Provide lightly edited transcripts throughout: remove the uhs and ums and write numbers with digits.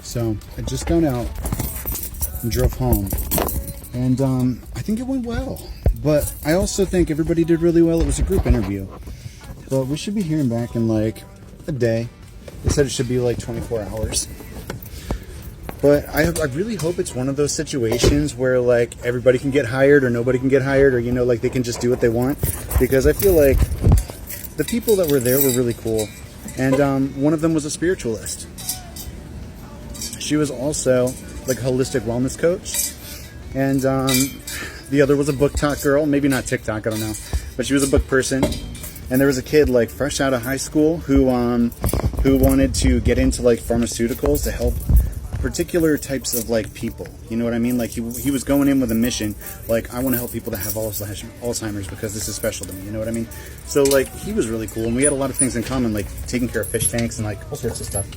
So I just got out and drove home, and I think it went well. But I also think everybody did really well. It was a group interview, but we should be hearing back in like a day. They said it should be like 24 hours. But I really hope it's one of those situations where like everybody can get hired or nobody can get hired, or like they can just do what they want, because I feel like the people that were there were really cool, and one of them was a spiritualist. She was also like a holistic wellness coach, and the other was a book talk girl, maybe not TikTok, I don't know, but she was a book person. And there was a kid like fresh out of high school who wanted to get into like pharmaceuticals to help particular types of like people, you know what I mean? Like he was going in with a mission, like I want to help people that have Alzheimer's because this is special to me, you know what I mean? So like he was really cool, and we had a lot of things in common, like taking care of fish tanks and like all sorts of stuff.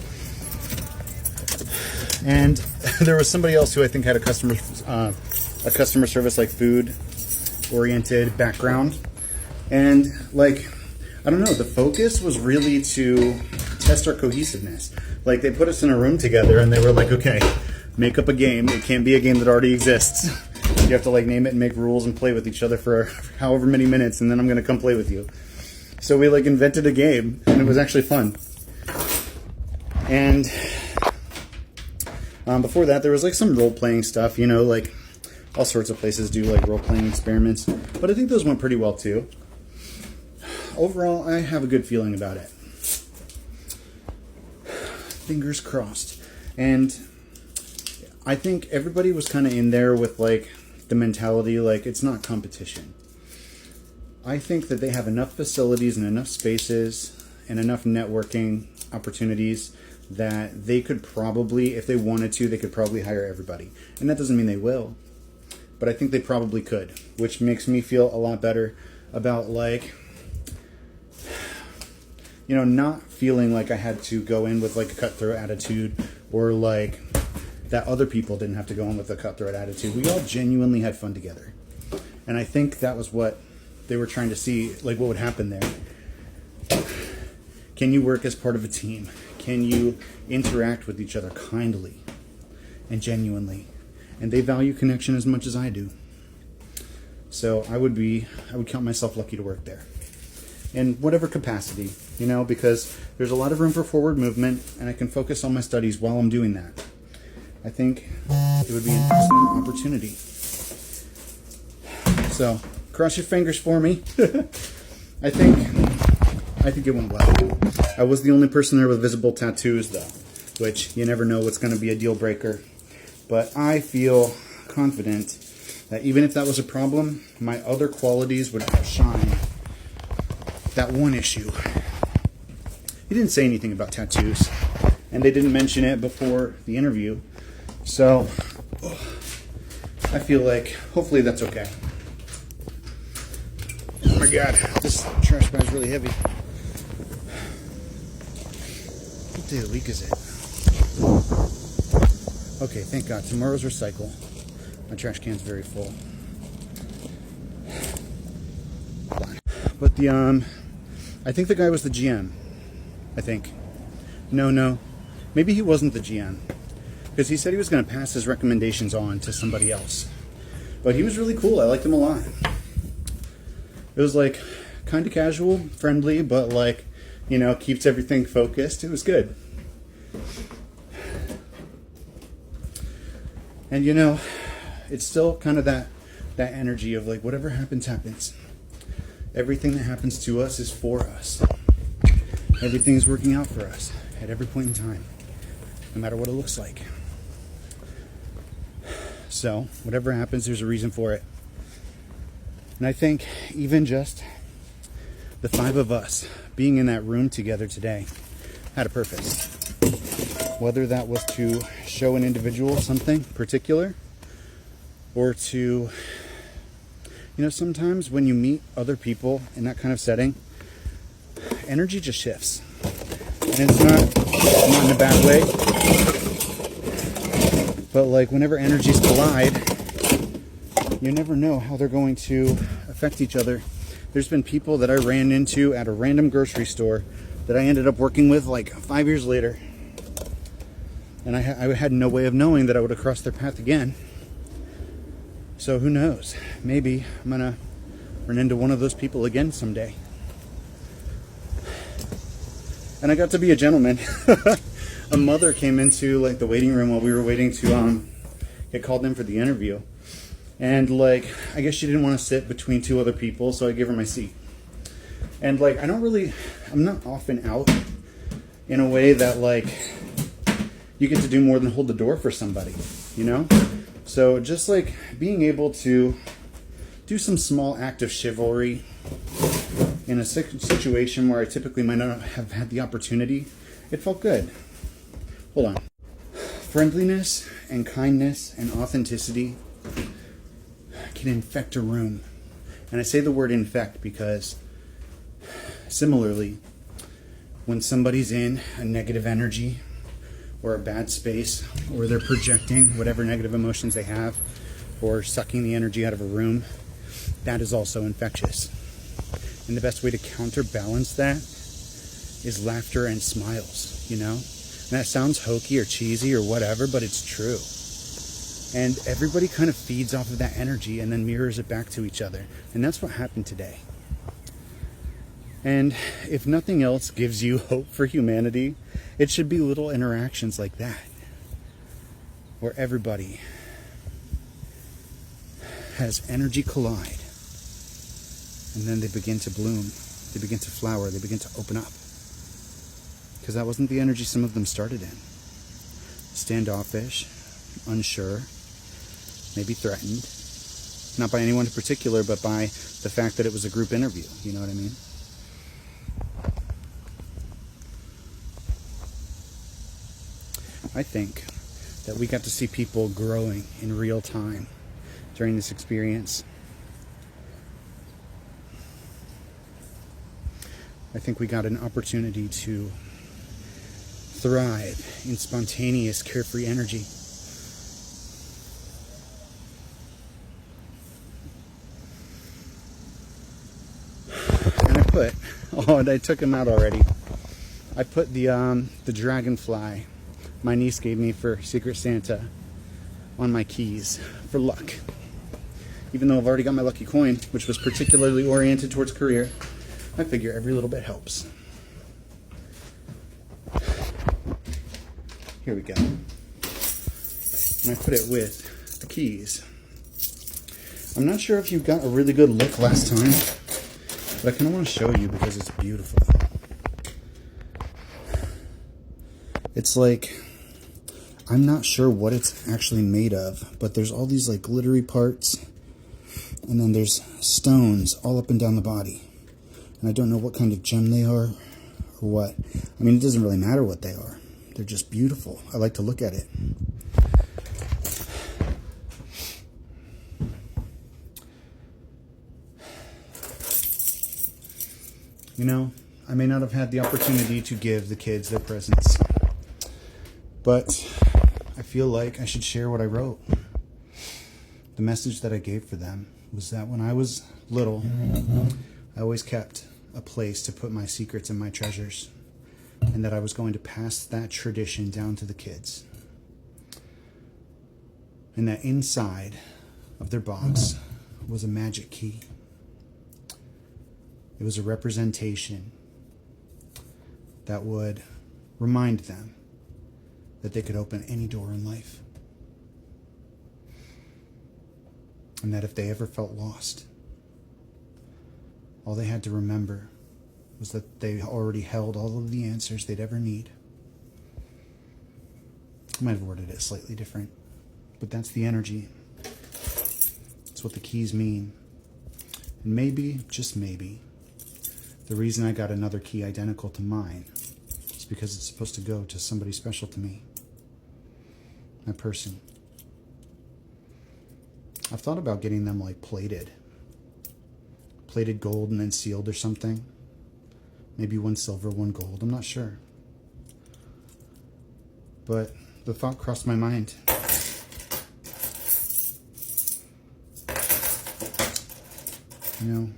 And there was somebody else who I think had a customer service, like food oriented background, and like I don't know, the focus was really to test our cohesiveness. Like they put us in a room together and they were like, okay, make up a game. It can't be a game that already exists. You have to like name it and make rules and play with each other for however many minutes, and then I'm going to come play with you. So we like invented a game, and it was actually fun. And before that, there was like some role-playing stuff, like all sorts of places do like role-playing experiments. But I think those went pretty well too. Overall, I have a good feeling about it. Fingers crossed. And I think everybody was kind of in there with like the mentality like it's not competition. I think that they have enough facilities and enough spaces and enough networking opportunities that they could probably, if they wanted to, they could probably hire everybody. And that doesn't mean they will, but I think they probably could, which makes me feel a lot better about like, not feeling like I had to go in with like a cutthroat attitude, or like that other people didn't have to go in with a cutthroat attitude. We all genuinely had fun together. And I think that was what they were trying to see, like what would happen there. Can you work as part of a team? Can you interact with each other kindly and genuinely? And they value connection as much as I do. So I would count myself lucky to work there, in whatever capacity, because there's a lot of room for forward movement, and I can focus on my studies while I'm doing that. I think it would be an excellent opportunity. So cross your fingers for me. I think it went well. I was the only person there with visible tattoos, though, which you never know what's going to be a deal breaker. But I feel confident that even if that was a problem, my other qualities would outshine that one issue. He didn't say anything about tattoos, and they didn't mention it before the interview. So I feel like hopefully that's okay. Oh my God, this trash bag is really heavy. What day of the week is it? Okay, thank God. Tomorrow's recycle. My trash can's very full. But I think the guy was the GM. I think. No. Maybe he wasn't the GM. Because he said he was going to pass his recommendations on to somebody else. But he was really cool. I liked him a lot. It was like kind of casual, friendly, but like, keeps everything focused. It was good. And it's still kind of that energy of like, whatever happens, happens. Everything that happens to us is for us. Everything is working out for us at every point in time, no matter what it looks like. So whatever happens, there's a reason for it. And I think even just the 5 of us being in that room together today had a purpose. Whether that was to show an individual something particular, or to, sometimes when you meet other people in that kind of setting, energy just shifts. And it's not in a bad way, but like whenever energies collide, you never know how they're going to affect each other. There's been people that I ran into at a random grocery store that I ended up working with like 5 years later. And I had no way of knowing that I would have crossed their path again. So who knows? Maybe I'm gonna run into one of those people again someday. And I got to be a gentleman. A mother came into like the waiting room while we were waiting to get called in for the interview. And like, I guess she didn't want to sit between two other people, so I gave her my seat. And like, I'm not often out in a way that like you get to do more than hold the door for somebody, you know? So just like being able to do some small act of chivalry in a situation where I typically might not have had the opportunity, it felt good. Hold on. Friendliness and kindness and authenticity can infect a room. And I say the word infect because similarly, when somebody's in a negative energy or a bad space, or they're projecting whatever negative emotions they have, or sucking the energy out of a room, that is also infectious. And the best way to counterbalance that is laughter and smiles, you know? And that sounds hokey or cheesy or whatever, but it's true. And everybody kind of feeds off of that energy and then mirrors it back to each other. And that's what happened today. And if nothing else gives you hope for humanity, it should be little interactions like that, where everybody has energy collide, and then they begin to bloom, they begin to flower, they begin to open up. Because that wasn't the energy some of them started in. Standoffish, unsure, maybe threatened. Not by anyone in particular, but by the fact that it was a group interview, you know what I mean? I think that we got to see people growing in real time during this experience. I think we got an opportunity to thrive in spontaneous, carefree energy. And I took him out already. I put the dragonfly my niece gave me for Secret Santa on my keys for luck. Even though I've already got my lucky coin, which was particularly oriented towards career, I figure every little bit helps. Here we go. And I put it with the keys. I'm not sure if you got a really good look last time, but I kind of want to show you because it's beautiful. It's like, I'm not sure what it's actually made of, but there's all these like glittery parts, and then there's stones all up and down the body. And I don't know what kind of gem they are or what. I mean, it doesn't really matter what they are. They're just beautiful. I like to look at it. You know, I may not have had the opportunity to give the kids their presents, but I feel like I should share what I wrote. The message that I gave for them was that when I was little, I always kept a place to put my secrets and my treasures, and that I was going to pass that tradition down to the kids. And that inside of their box was a magic key. It was a representation that would remind them that they could open any door in life. And that if they ever felt lost, all they had to remember was that they already held all of the answers they'd ever need. I might have worded it slightly different, but that's the energy. It's what the keys mean. And maybe, just maybe, the reason I got another key identical to mine is because it's supposed to go to somebody special to me. My person. I've thought about getting them like plated gold and then sealed or something. Maybe one silver, one gold. I'm not sure. But the thought crossed my mind. You know,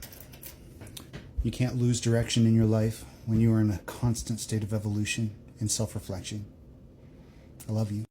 you can't lose direction in your life when you are in a constant state of evolution and self-reflection. I love you.